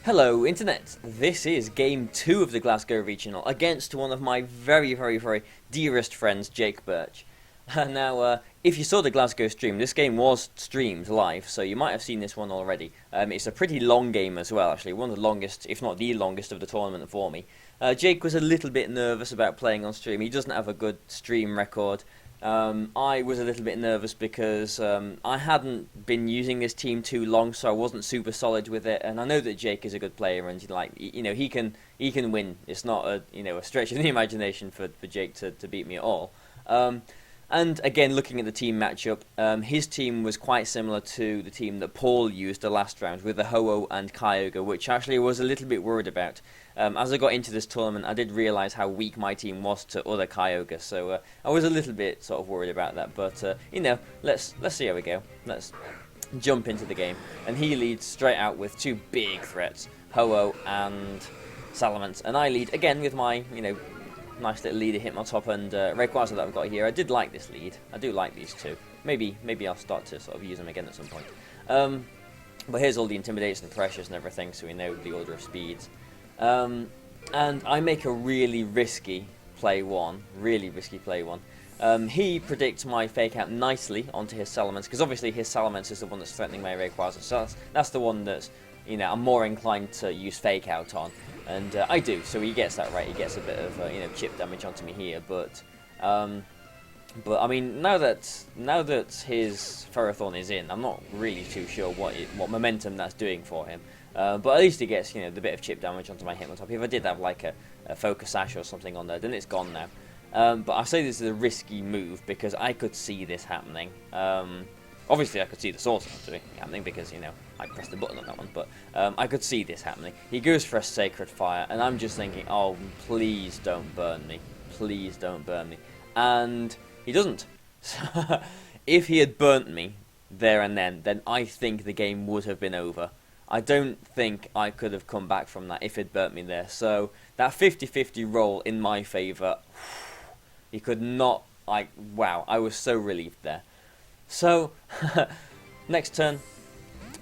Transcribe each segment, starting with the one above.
Hello Internet, this is game 2 of the Glasgow Regional against one of my very dearest friends, Jake Birch. Now, if you saw the Glasgow stream, this game was streamed live, so you might have seen this one already. It's a pretty long game as well, actually, one of the longest, if not the longest of the tournament for me. Jake was a little bit nervous about playing on stream. He doesn't have a good stream record. I was a little bit nervous because I hadn't been using this team too long, so I wasn't super solid with it. And I know that Jake is a good player, and he can win. It's not a stretch of the imagination for Jake to beat me at all. And again, looking at the team matchup, his team was quite similar to the team that Paul used the last round with the Ho-Oh and Kyogre, which actually I was a little bit worried about. As I got into this tournament, I did realise how weak my team was to other Kyogre, so I was a little bit sort of worried about that. But let's see how we go. Let's jump into the game, and he leads straight out with two big threats, Ho-Oh and Salamence, and I lead again with my nice little leader Hitmontop and Rayquaza that I've got here. I did like this lead. I do like these two. Maybe I'll start to sort of use them again at some point. But here's all the intimidators and pressures and everything, so we know the order of speeds. And I make a really risky play one. He predicts my fake out nicely onto his Salamence, because obviously his Salamence is the one that's threatening my Rayquaza. So that's the one that's I'm more inclined to use fake out on. And I do, so he gets that right. He gets a bit of chip damage onto me here, but I mean, now that his Ferrothorn is in, I'm not really too sure what momentum that's doing for him. But at least he gets the bit of chip damage onto my Hitmontop. If I did have like a Focus Sash or something on there, then it's gone now. But I say this is a risky move because I could see this happening. Obviously, I could see the source happening because, I pressed the button on that one, but I could see this happening. He goes for a Sacred Fire, and I'm just thinking, oh, please don't burn me. Please don't burn me. And he doesn't. If he had burnt me there and then I think the game would have been over. I don't think I could have come back from that if he'd burnt me there. So that 50-50 roll in my favour, he could not, wow, I was so relieved there. So, next turn,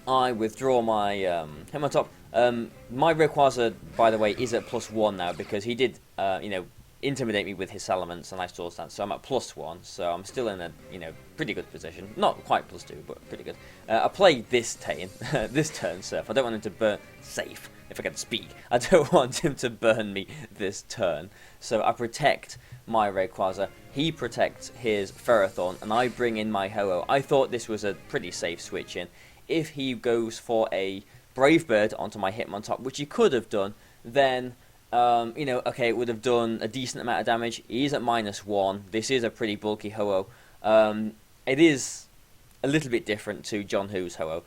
I withdraw my Hitmontop. My Rayquaza, by the way, is at +1 now because he did, intimidate me with his Salamence and I Sword Stance. So I'm at +1, so I'm still in a, pretty good position. Not quite +2, but pretty good. I play this turn Surf. I don't want him to burn safe, if I can speak. I don't want him to burn me this turn. So I protect my Rayquaza, he protects his Ferrothorn, and I bring in my Ho-Oh. I thought this was a pretty safe switch in. If he goes for a Brave Bird onto my Hitmontop, which he could have done, then, okay, it would have done a decent amount of damage. He's at -1. This is a pretty bulky Ho-Oh. It is a little bit different to John Who's Ho-Oh,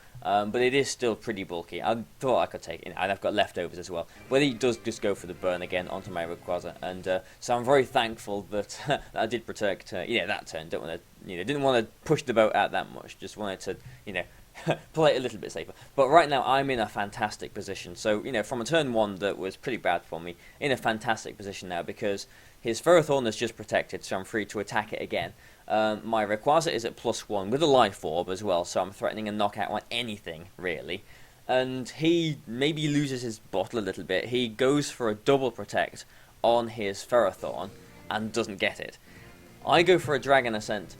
but it is still pretty bulky. I thought I could take it, and I've got leftovers as well. Whether he does just go for the burn again onto my Rayquaza, and so I'm very thankful that, that I did protect. That turn. Didn't want to push the boat out that much. Just wanted to, play it a little bit safer. But right now I'm in a fantastic position. So from a turn 1 that was pretty bad for me, in a fantastic position now because his Ferrothorn is just protected, so I'm free to attack it again. My Rayquaza is at +1 with a Life Orb as well, so I'm threatening a knockout on anything, really. And he maybe loses his bottle a little bit. He goes for a double protect on his Ferrothorn and doesn't get it. I go for a Dragon Ascent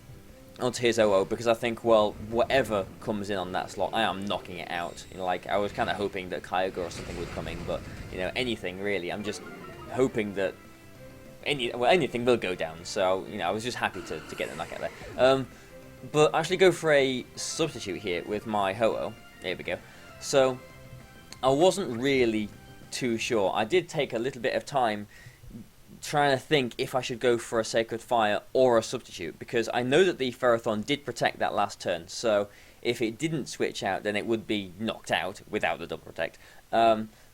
onto his OO because I think, well, whatever comes in on that slot, I am knocking it out. I was kind of hoping that Kyogre or something would come in, but, anything really. I'm just hoping that anything will go down, so I was just happy to get the knockout there. But I actually go for a substitute here with my Ho-Oh. There we go. So I wasn't really too sure. I did take a little bit of time trying to think if I should go for a Sacred Fire or a substitute, because I know that the Ferrothorn did protect that last turn, so if it didn't switch out, then it would be knocked out without the double protect.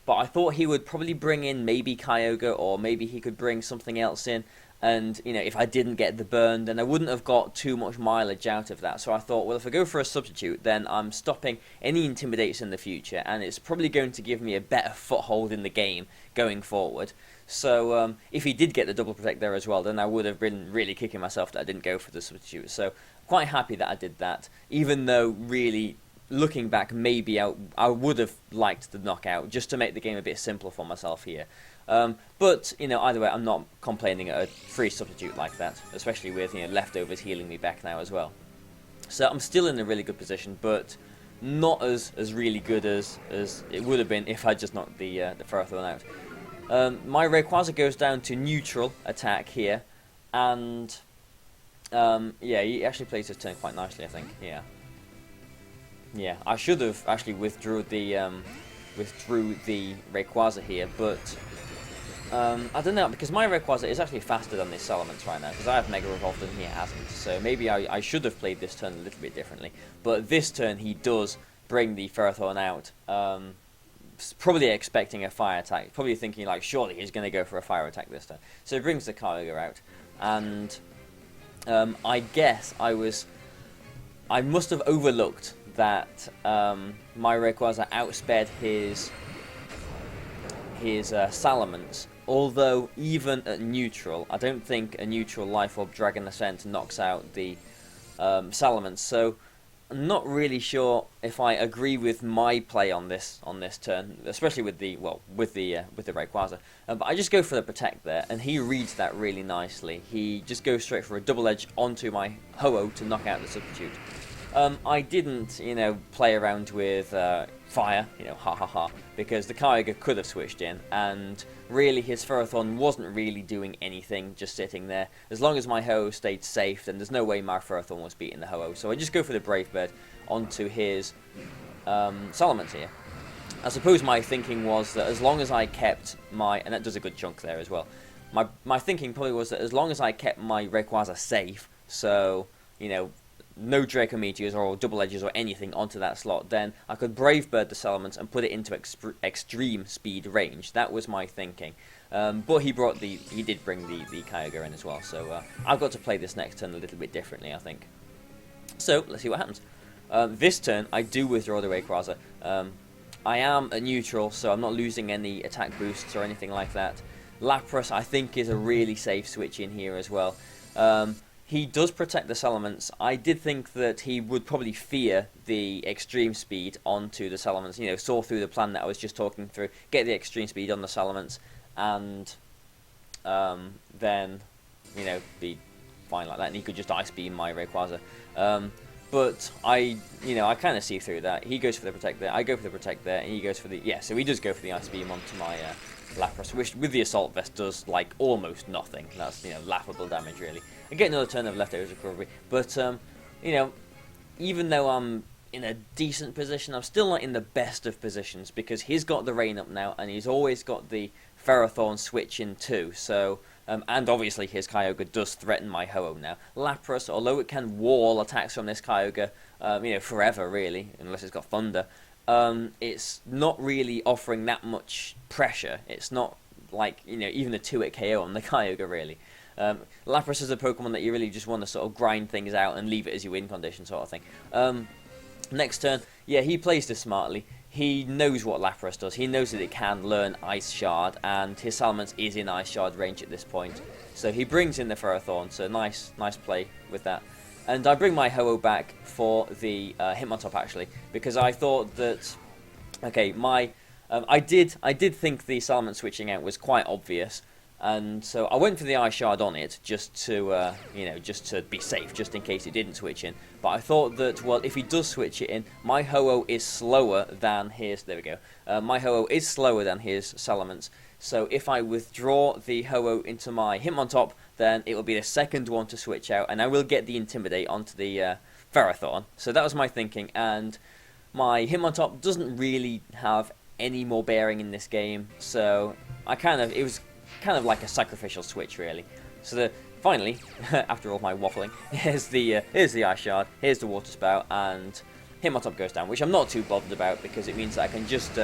But I thought he would probably bring in maybe Kyogre, or maybe he could bring something else in. And, if I didn't get the burn, then I wouldn't have got too much mileage out of that. So I thought, well, if I go for a substitute, then I'm stopping any intimidates in the future. And it's probably going to give me a better foothold in the game going forward. So if he did get the double protect there as well, then I would have been really kicking myself that I didn't go for the substitute. So quite happy that I did that, even though really looking back, maybe I would have liked the knockout just to make the game a bit simpler for myself here. But either way, I'm not complaining at a free substitute like that, especially with leftovers healing me back now as well. So I'm still in a really good position, but not as really good as it would have been if I just knocked the Ferrothorn out. My Rayquaza goes down to neutral attack here, and yeah, he actually plays his turn quite nicely, I think. Yeah, I should have actually withdrew the Rayquaza here, but I don't know, because my Rayquaza is actually faster than this Salamence right now, because I have Mega Revolved and he hasn't, so maybe I should have played this turn a little bit differently. But this turn he does bring the Ferrothorn out, probably expecting a fire attack, probably thinking like, surely he's going to go for a fire attack this turn. So he brings the Kyogre out, and I guess I must have overlooked that my Rayquaza outspared his Salamence. Although, even at neutral, I don't think a neutral Life Orb Dragon Ascent knocks out the Salamence. So, I'm not really sure if I agree with my play on this turn, especially with the Rayquaza. But I just go for the Protect there, and he reads that really nicely. He just goes straight for a Double Edge onto my Ho-Oh to knock out the Substitute. I didn't, play around with fire, ha ha ha, because the Kyogre could have switched in, and really his Ferrothorn wasn't really doing anything, just sitting there. As long as my Ho-Oh stayed safe, then there's no way my Ferrothorn was beating the Ho-Oh. So I just go for the Brave Bird onto his Salamence here. I suppose my thinking was that as long as I kept my, and that does a good chunk there as well, my thinking probably was that as long as I kept my Rayquaza safe, so, no Draco Meteors or Double Edges or anything onto that slot, then I could Brave Bird the Salamence and put it into extreme speed range. That was my thinking. But he did bring the Kyogre in as well, so I've got to play this next turn a little bit differently, I think. So, let's see what happens. This turn, I do withdraw the Rayquaza. I am a neutral, so I'm not losing any attack boosts or anything like that. Lapras, I think, is a really safe switch in here as well. He does protect the Salamence. I did think that he would probably fear the extreme speed onto the Salamence, saw through the plan that I was just talking through, get the extreme speed on the Salamence, and then, be fine like that, and he could just Ice Beam my Rayquaza. But I kind of see through that. He goes for the Protect there, I go for the Protect there, and he goes for the, so he does go for the Ice Beam onto my Lapras, which with the Assault Vest does, like, almost nothing. That's, laughable damage, really. I get another turn of Leftovers Recovery, but, even though I'm in a decent position, I'm still not in the best of positions, because he's got the Rain up now, and he's always got the Ferrothorn switch in too, so, and obviously his Kyogre does threaten my Ho-Oh now. Lapras, although it can wall attacks from this Kyogre, forever, really, unless it's got Thunder, it's not really offering that much pressure. It's not like, even a 2-hit KO on the Kyogre, really. Lapras is a Pokemon that you really just want to sort of grind things out and leave it as you win condition sort of thing. Next turn, yeah, he plays this smartly. He knows what Lapras does. He knows that it can learn Ice Shard, and his Salamence is in Ice Shard range at this point. So he brings in the Ferrothorn, so nice play with that. And I bring my Ho-Oh back for the Hitmontop, actually, because I thought that, okay, I did think the Salamence switching out was quite obvious, and so I went for the Ice Shard on it just to, just to be safe, just in case it didn't switch in. But I thought that, well, if he does switch it in, my Ho-Oh is slower than his. There we go. My Ho-Oh is slower than his Salamence. So if I withdraw the Ho-Oh into my Hitmontop, then it will be the second one to switch out, and I will get the Intimidate onto the Ferrothorn. So that was my thinking, and my Hitmontop doesn't really have any more bearing in this game, so it was kind of like a sacrificial switch, really. So finally, after all my waffling, here's the Ice Shard, here's the Water Spout, and Hitmontop goes down, which I'm not too bothered about because it means that I can just,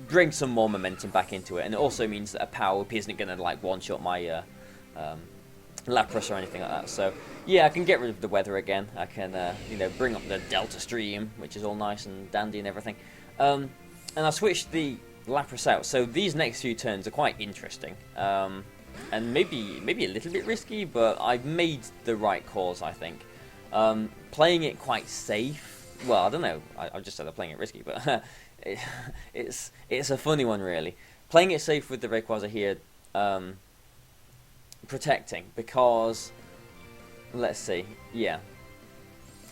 bring some more momentum back into it, and it also means that a Power Whip isn't going to like one-shot my Lapras or anything like that. So yeah, I can get rid of the weather again. I can bring up the Delta Stream, which is all nice and dandy and everything. And I switched the Lapras out. So these next few turns are quite interesting, and maybe a little bit risky, but I've made the right calls, I think. Playing it quite safe well, I don't know. I just said I'm playing it risky, but it, it's a funny one really. Playing it safe with the Rayquaza here, protecting, because let's see, yeah,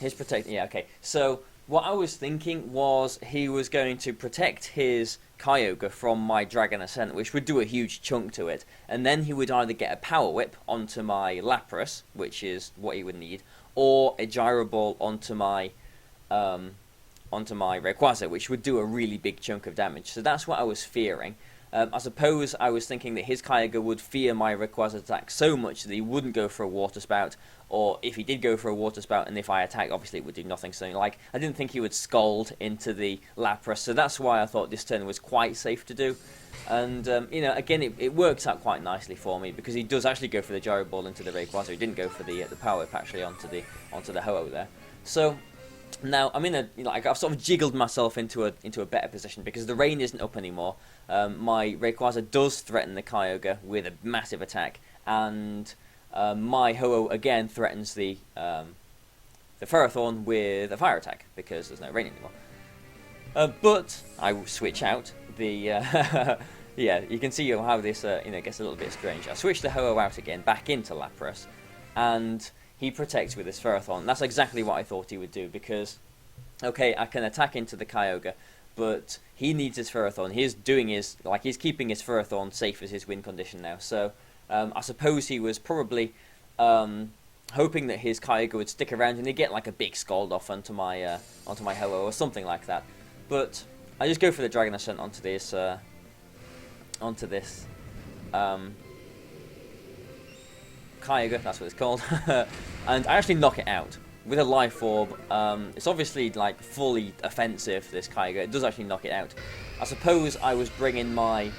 his protect. Yeah, okay. So what I was thinking was he was going to protect his Kyogre from my Dragon Ascent, which would do a huge chunk to it, and then he would either get a Power Whip onto my Lapras, which is what he would need, or a Gyro Ball onto my Rayquaza, which would do a really big chunk of damage. So that's what I was fearing. I suppose I was thinking that his Kyogre would fear my Rayquaza attack so much that he wouldn't go for a Water Spout, or if he did go for a Water Spout and if I attacked, obviously it would do nothing. So like, I didn't think he would Scald into the Lapras, so that's why I thought this turn was quite safe to do. And, you know, again, it works out quite nicely for me, because he does actually go for the Gyro Ball into the Rayquaza. He didn't go for the Power Whip actually onto the Ho-Oh there. So now I'm in a, you know, I've sort of jiggled myself into a better position, because the rain isn't up anymore. My Rayquaza does threaten the Kyogre with a massive attack, and my Ho-Oh again threatens the Ferrothorn with a fire attack, because there's no rain anymore. But I switch out the yeah, you can see how this you know, gets a little bit strange. I switch the Ho-Oh out again back into Lapras, and he protects with his Ferrothorn. That's exactly what I thought he would do, because okay, I can attack into the Kyogre, but he needs his Ferrothorn. He's keeping his Ferrothorn safe as his win condition now. So I suppose he was probably hoping that his Kyogre would stick around and he'd get like a big Scald off onto my Ho-Oh or something like that. But I just go for the Dragon Ascent onto this Kyogre, that's what it's called, and I actually knock it out with a Life Orb. It's obviously like fully offensive, this Kyogre. It does actually knock it out. I suppose I was bringing my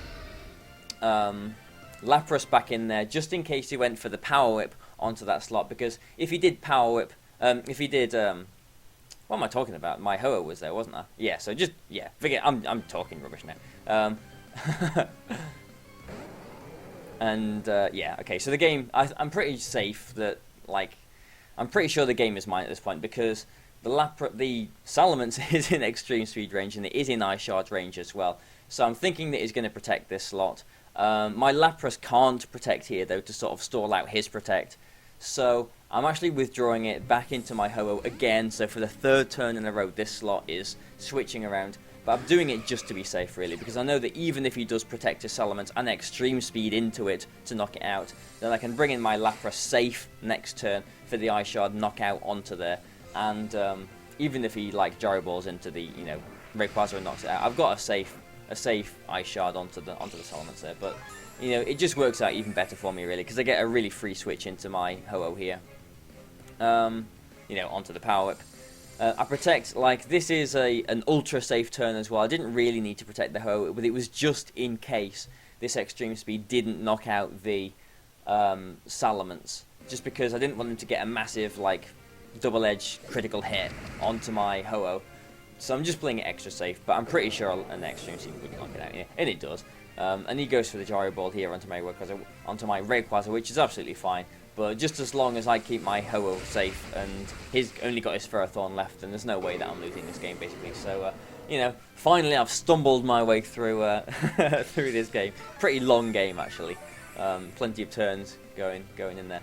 Lapras back in there just in case he went for the Power Whip onto that slot, because if he did Power Whip, what am I talking about? My Ho-Oh was there, wasn't I? Yeah, so just, yeah, forget, I'm talking rubbish now. And, yeah, okay, so the game, I'm pretty safe that, like, I'm pretty sure the game is mine at this point, because the Salamence is in Extreme Speed range, and it is in Ice Shard range as well. So I'm thinking that he's going to protect this slot. My Lapras can't protect here, though, to sort of stall out his protect. So I'm actually withdrawing it back into my Ho-Oh again, so for the third turn in a row, this slot is switching around. But I'm doing it just to be safe, really, because I know that even if he does protect his Salamence and Extreme Speed into it to knock it out, then I can bring in my Lapras safe next turn for the Ice Shard knockout onto there. And even if he, like, Gyro Balls into the, you know, Rayquaza and knocks it out, I've got a safe Ice Shard onto the Salamence there. But, you know, it just works out even better for me, really, because I get a really free switch into my Ho-Oh here. You know, onto the Power Whip. I protect, like, this is an ultra safe turn as well. I didn't really need to protect the Ho-Oh, but it was just in case this Extreme Speed didn't knock out the Salamence. Just because I didn't want him to get a massive, like, double-edged critical hit onto my Ho-Oh. So I'm just playing it extra safe, but I'm pretty sure an Extreme Speed would knock it out, yeah. And it does. And he goes for the Gyro Ball here onto my Rayquaza, which is absolutely fine. But just as long as I keep my Ho-Oh safe, and he's only got his Ferrothorn left, and there's no way that I'm losing this game, basically. So, you know, finally I've stumbled my way through through this game. Pretty long game, actually. Plenty of turns going in there.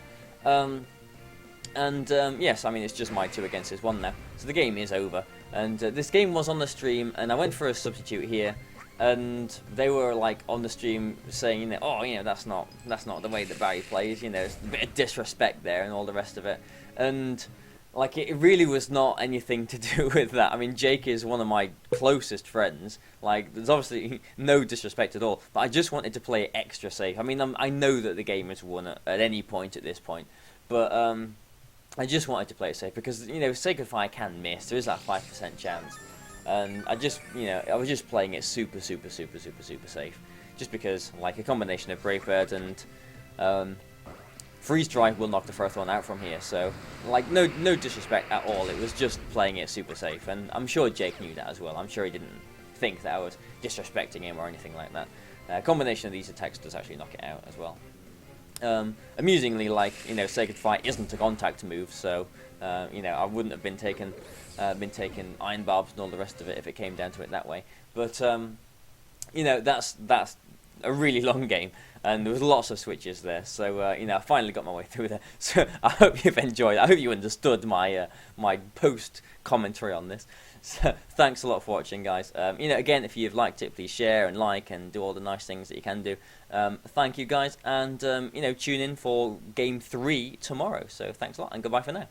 Yes, I mean, it's just my 2 against his 1 now. So the game is over. And this game was on the stream, and I went for a substitute here. And they were like on the stream saying, you know, oh, you know, that's not the way that Barry plays. You know, there's a bit of disrespect there and all the rest of it. And like, it really was not anything to do with that. I mean, Jake is one of my closest friends. Like, there's obviously no disrespect at all. But I just wanted to play it extra safe. I mean, I know that the game is won at any point at this point, but I just wanted to play it safe because, you know, Sacred Fire can miss. There is that 5% chance. And I just, you know, I was just playing it super safe. Just because, like, a combination of Brave Bird and Freeze Dry will knock the Ferrothorn out from here. So, like, no disrespect at all. It was just playing it super safe. And I'm sure Jake knew that as well. I'm sure he didn't think that I was disrespecting him or anything like that. A combination of these attacks does actually knock it out as well. Amusingly, like, you know, Sacred Fire isn't a contact move, so, you know, I wouldn't have been taken been taking iron barbs and all the rest of it if it came down to it that way. But you know, that's a really long game, and there was lots of switches there. So you know, I finally got my way through there. So I hope you've enjoyed. I hope you understood my my post commentary on this. So thanks a lot for watching, guys. You know, again, if you've liked it, please share and like and do all the nice things that you can do. Thank you, guys, and you know, tune in for Game 3 tomorrow. So thanks a lot, and goodbye for now.